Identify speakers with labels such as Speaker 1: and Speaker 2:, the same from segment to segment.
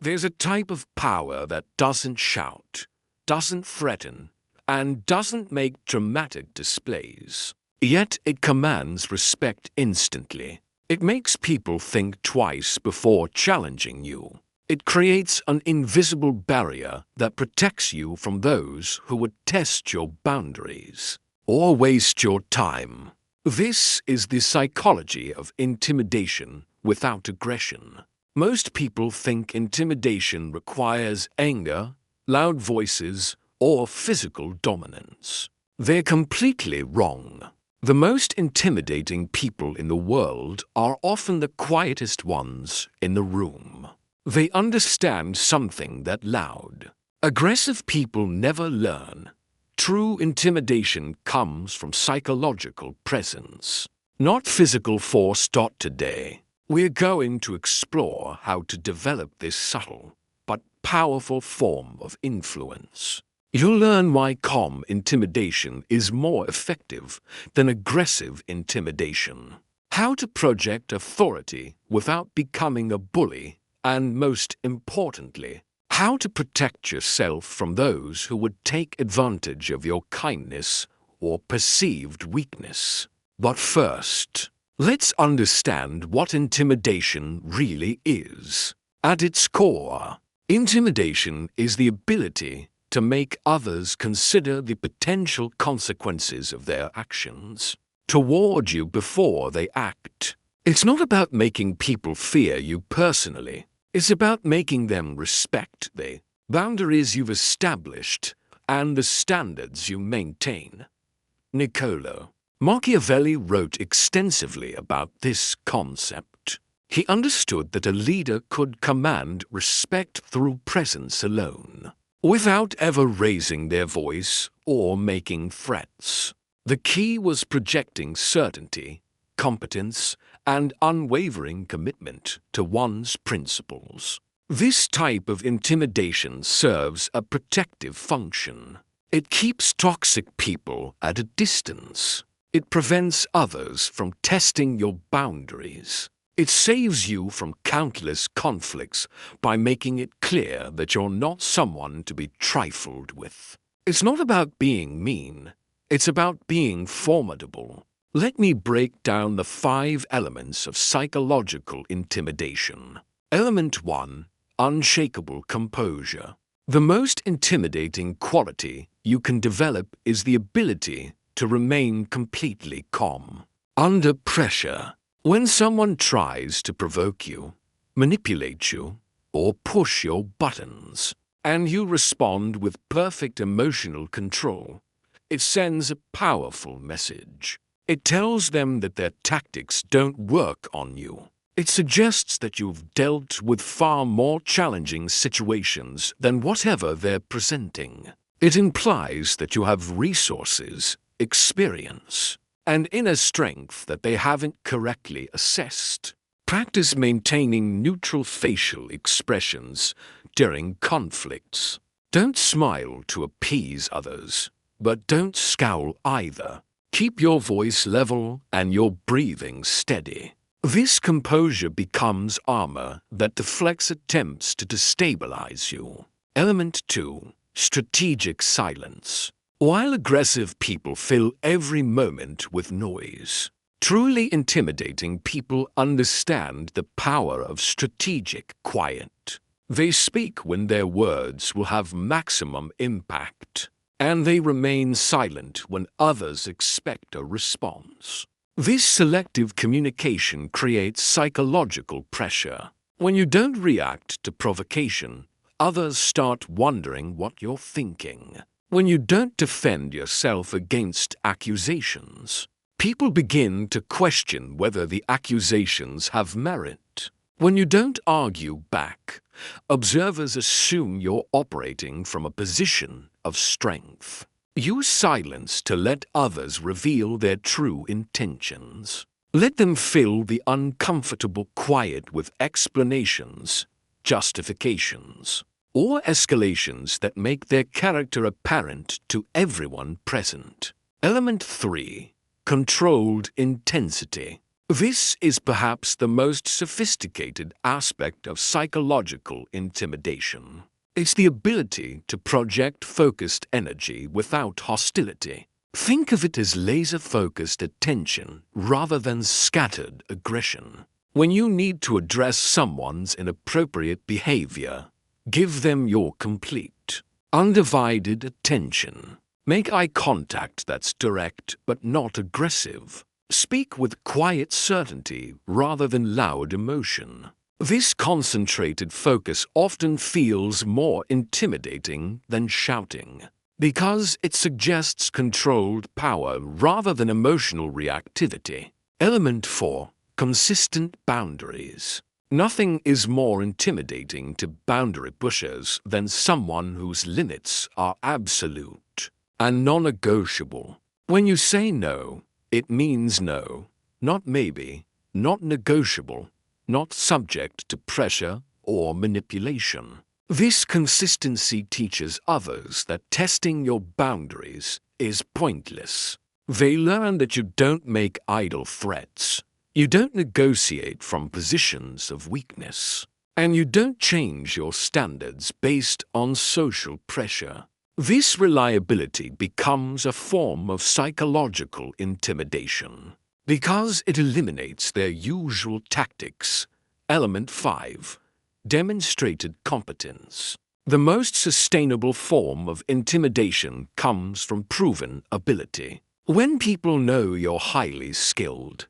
Speaker 1: There's a type of power that doesn't shout, doesn't threaten, and doesn't make dramatic displays. Yet it commands respect instantly. It makes people think twice before challenging you. It creates an invisible barrier that protects you from those who would test your boundaries or waste your time. This is the psychology of intimidation without aggression. Most people think intimidation requires anger, loud voices, or physical dominance. They're completely wrong. The most intimidating people in the world are often the quietest ones in the room. They understand something that loud, aggressive people never learn. True intimidation comes from psychological presence, not physical force. Today, we're going to explore how to develop this subtle but powerful form of influence. You'll learn why calm intimidation is more effective than aggressive intimidation, how to project authority without becoming a bully, and most importantly, how to protect yourself from those who would take advantage of your kindness or perceived weakness. But first, let's understand what intimidation really is. At its core, intimidation is the ability to make others consider the potential consequences of their actions toward you before they act. It's not about making people fear you personally. It's about making them respect the boundaries you've established and the standards you maintain. Niccolo Machiavelli wrote extensively about this concept. He understood that a leader could command respect through presence alone, without ever raising their voice or making threats. The key was projecting certainty, competence, and unwavering commitment to one's principles. This type of intimidation serves a protective function. It keeps toxic people at a distance. It prevents others from testing your boundaries. It saves you from countless conflicts by making it clear that you're not someone to be trifled with. It's not about being mean. It's about being formidable. Let me break down the 5 elements of psychological intimidation. Element 1. Unshakable composure. The most intimidating quality you can develop is the ability to remain completely calm under pressure. When someone tries to provoke you, manipulate you, or push your buttons, and you respond with perfect emotional control, it sends a powerful message. It tells them that their tactics don't work on you. It suggests that you've dealt with far more challenging situations than whatever they're presenting. It implies that you have resources, experience, and inner strength that they haven't correctly assessed. Practice maintaining neutral facial expressions during conflicts. Don't smile to appease others, but don't scowl either. Keep your voice level and your breathing steady. This composure becomes armor that deflects attempts to destabilize you. Element 2. Strategic silence. While aggressive people fill every moment with noise, truly intimidating people understand the power of strategic quiet. They speak when their words will have maximum impact, and they remain silent when others expect a response. This selective communication creates psychological pressure. When you don't react to provocation, others start wondering what you're thinking. When you don't defend yourself against accusations, people begin to question whether the accusations have merit. When you don't argue back, observers assume you're operating from a position of strength. Use silence to let others reveal their true intentions. Let them fill the uncomfortable quiet with explanations, justifications, or escalations that make their character apparent to everyone present. Element 3. Controlled intensity. This is perhaps the most sophisticated aspect of psychological intimidation. It's the ability to project focused energy without hostility. Think of it as laser-focused attention rather than scattered aggression. When you need to address someone's inappropriate behavior, give them your complete, undivided attention. Make eye contact that's direct but not aggressive. Speak with quiet certainty rather than loud emotion. This concentrated focus often feels more intimidating than shouting, because it suggests controlled power rather than emotional reactivity. Element 4. Consistent boundaries. Nothing is more intimidating to boundary pushers than someone whose limits are absolute and non-negotiable. When you say no, it means no, not maybe, not negotiable, not subject to pressure or manipulation. This consistency teaches others that testing your boundaries is pointless. They learn that you don't make idle threats, you don't negotiate from positions of weakness, and you don't change your standards based on social pressure. This reliability becomes a form of psychological intimidation, because it eliminates their usual tactics. Element 5. Demonstrated competence. The most sustainable form of intimidation comes from proven ability. When people know you're highly skilled,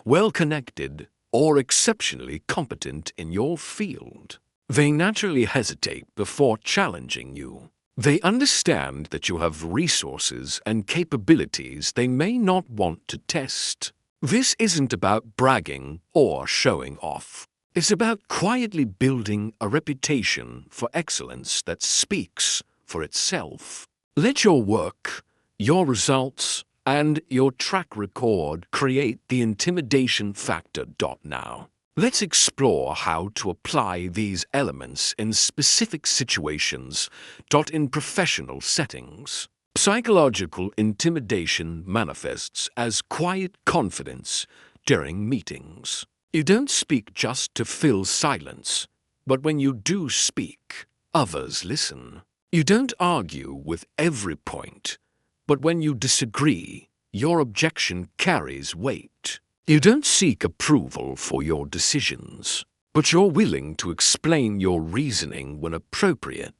Speaker 1: well-connected, or exceptionally competent in your field, they naturally hesitate before challenging you. They understand that you have resources and capabilities they may not want to test. This isn't about bragging or showing off. It's about quietly building a reputation for excellence that speaks for itself. Let your work, your results, and your track record create the intimidation factor. Now, let's explore how to apply these elements in specific situations. In professional settings, psychological intimidation manifests as quiet confidence during meetings. You don't speak just to fill silence, but when you do speak, others listen. You don't argue with every point, but when you disagree, your objection carries weight. You don't seek approval for your decisions, but you're willing to explain your reasoning when appropriate.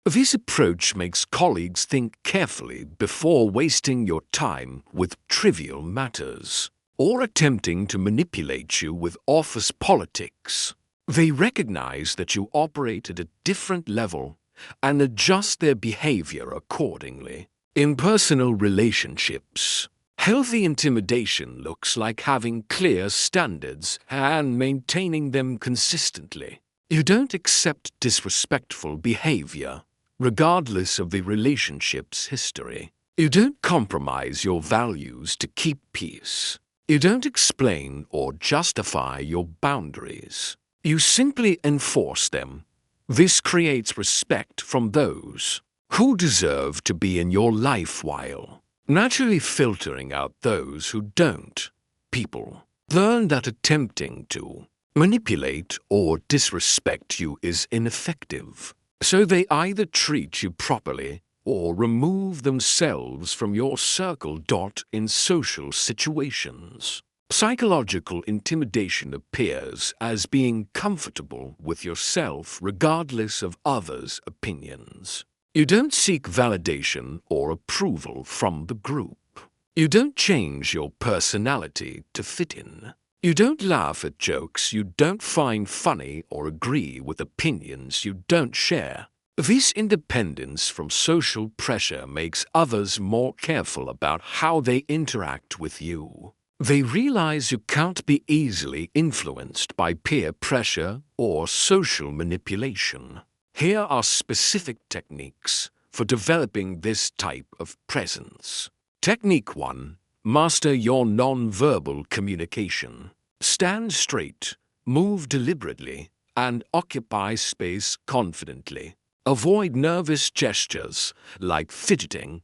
Speaker 1: This approach makes colleagues think carefully before wasting your time with trivial matters or attempting to manipulate you with office politics. They recognize that you operate at a different level and adjust their behavior accordingly. In personal relationships, healthy intimidation looks like having clear standards and maintaining them consistently. You don't accept disrespectful behavior, regardless of the relationship's history. You don't compromise your values to keep peace. You don't explain or justify your boundaries. You simply enforce them. This creates respect from those who deserve to be in your life while naturally filtering out those who don't. People learn that attempting to manipulate or disrespect you is ineffective, so they either treat you properly or remove themselves from your circle. In social situations, psychological intimidation appears as being comfortable with yourself regardless of others' opinions. You don't seek validation or approval from the group. You don't change your personality to fit in. You don't laugh at jokes you don't find funny or agree with opinions you don't share. This independence from social pressure makes others more careful about how they interact with you. They realize you can't be easily influenced by peer pressure or social manipulation. Here are specific techniques for developing this type of presence. Technique 1. Master your non-verbal communication. Stand straight, move deliberately, and occupy space confidently. Avoid nervous gestures like fidgeting,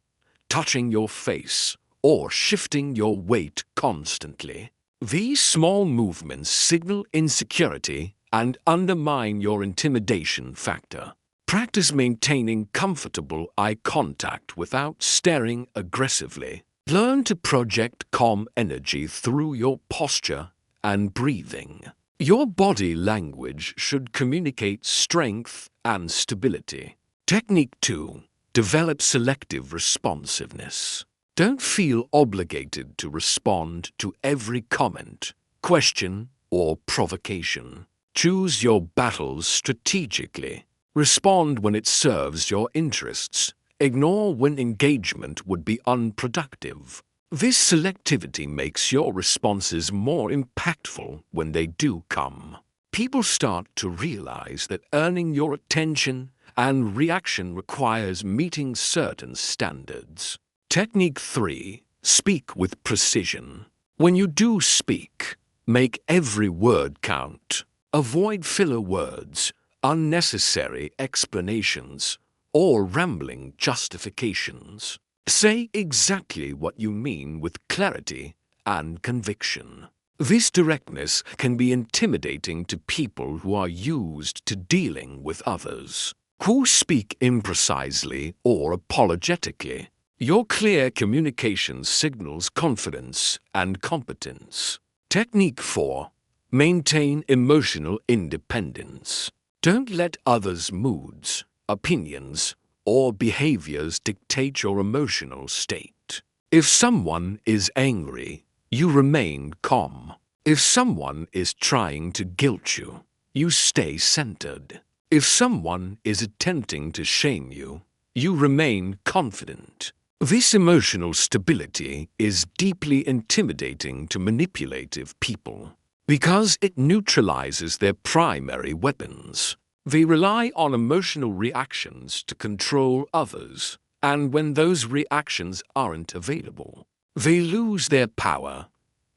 Speaker 1: touching your face, or shifting your weight constantly. These small movements signal insecurity and undermine your intimidation factor. Practice maintaining comfortable eye contact without staring aggressively. Learn to project calm energy through your posture and breathing. Your body language should communicate strength and stability. Technique 2. Develop selective responsiveness. Don't feel obligated to respond to every comment, question, or provocation. Choose your battles strategically. Respond when it serves your interests. Ignore when engagement would be unproductive. This selectivity makes your responses more impactful when they do come. People start to realize that earning your attention and reaction requires meeting certain standards. Technique 3. Speak with precision. When you do speak, make every word count. Avoid filler words, unnecessary explanations, or rambling justifications. Say exactly what you mean with clarity and conviction. This directness can be intimidating to people who are used to dealing with others, who speak imprecisely or apologetically. Your clear communication signals confidence and competence. Technique 4. Maintain emotional independence. Don't let others' moods, opinions, or behaviors dictate your emotional state. If someone is angry, you remain calm. If someone is trying to guilt you, you stay centered. If someone is attempting to shame you, you remain confident. This emotional stability is deeply intimidating to manipulative people because it neutralizes their primary weapons. They rely on emotional reactions to control others, and when those reactions aren't available, they lose their power.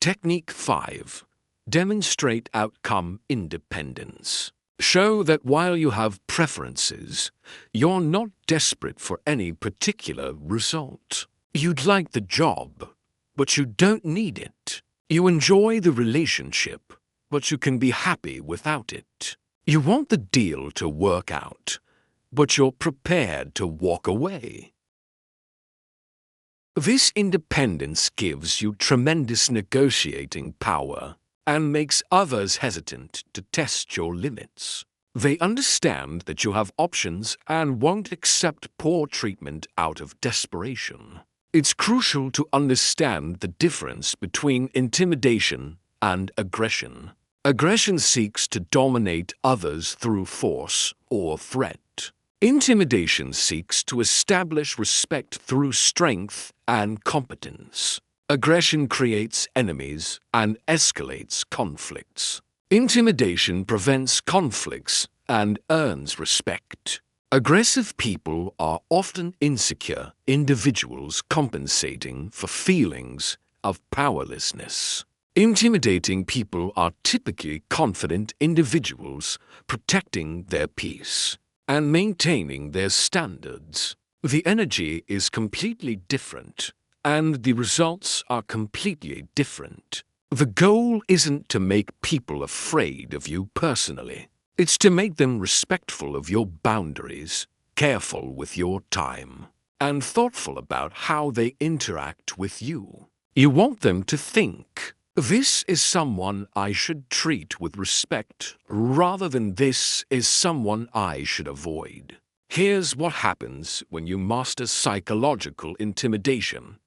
Speaker 1: Technique 5. Demonstrate outcome independence. Show that while you have preferences, you're not desperate for any particular result. You'd like the job, but you don't need it. You enjoy the relationship, but you can be happy without it. You want the deal to work out, but you're prepared to walk away. This independence gives you tremendous negotiating power and makes others hesitant to test your limits. They understand that you have options and won't accept poor treatment out of desperation. It's crucial to understand the difference between intimidation and aggression. Aggression seeks to dominate others through force or threat. Intimidation seeks to establish respect through strength and competence. Aggression creates enemies and escalates conflicts. Intimidation prevents conflicts and earns respect. Aggressive people are often insecure individuals compensating for feelings of powerlessness. Intimidating people are typically confident individuals protecting their peace and maintaining their standards. The energy is completely different, and the results are completely different. The goal isn't to make people afraid of you personally. It's to make them respectful of your boundaries, careful with your time, and thoughtful about how they interact with you. You want them to think, "This is someone I should treat with respect," rather than "This is someone I should avoid." Here's what happens when you master psychological intimidation.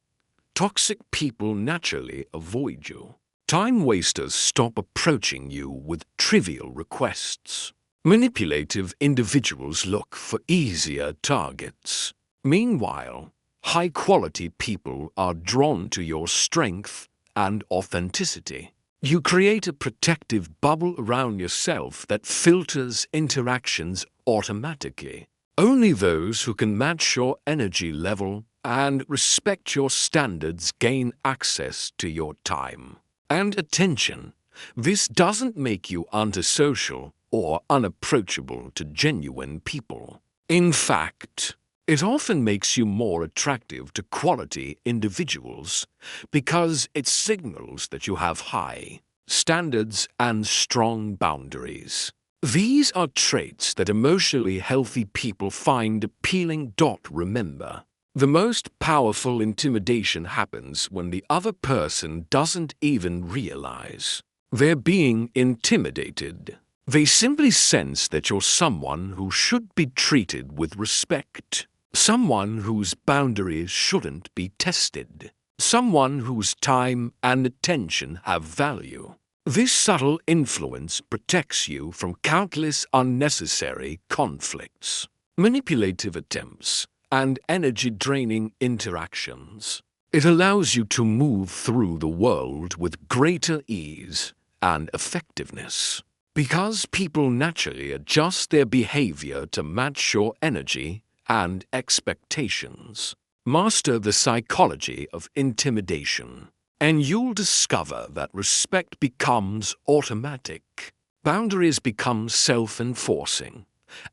Speaker 1: Toxic people naturally avoid you. Time wasters stop approaching you with trivial requests. Manipulative individuals look for easier targets. Meanwhile, high-quality people are drawn to your strength and authenticity. You create a protective bubble around yourself that filters interactions automatically. Only those who can match your energy level and respect your standards gain access to your time and attention. This doesn't make you antisocial or unapproachable to genuine people. In fact, It often makes you more attractive to quality individuals because it signals that you have high standards and strong boundaries. These are traits that emotionally healthy people find appealing. Remember, the most powerful intimidation happens when the other person doesn't even realize they're being intimidated. They simply sense that you're someone who should be treated with respect, someone whose boundaries shouldn't be tested, someone whose time and attention have value. This subtle influence protects you from countless unnecessary conflicts, manipulative attempts, and energy-draining interactions. It allows you to move through the world with greater ease and effectiveness, because people naturally adjust their behavior to match your energy and expectations. Master the psychology of intimidation, and you'll discover that respect becomes automatic, boundaries become self-enforcing,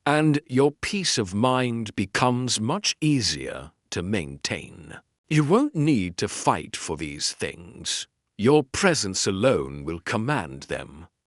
Speaker 1: and your peace of mind becomes much easier to maintain. You won't need to fight for these things. Your presence alone will command them.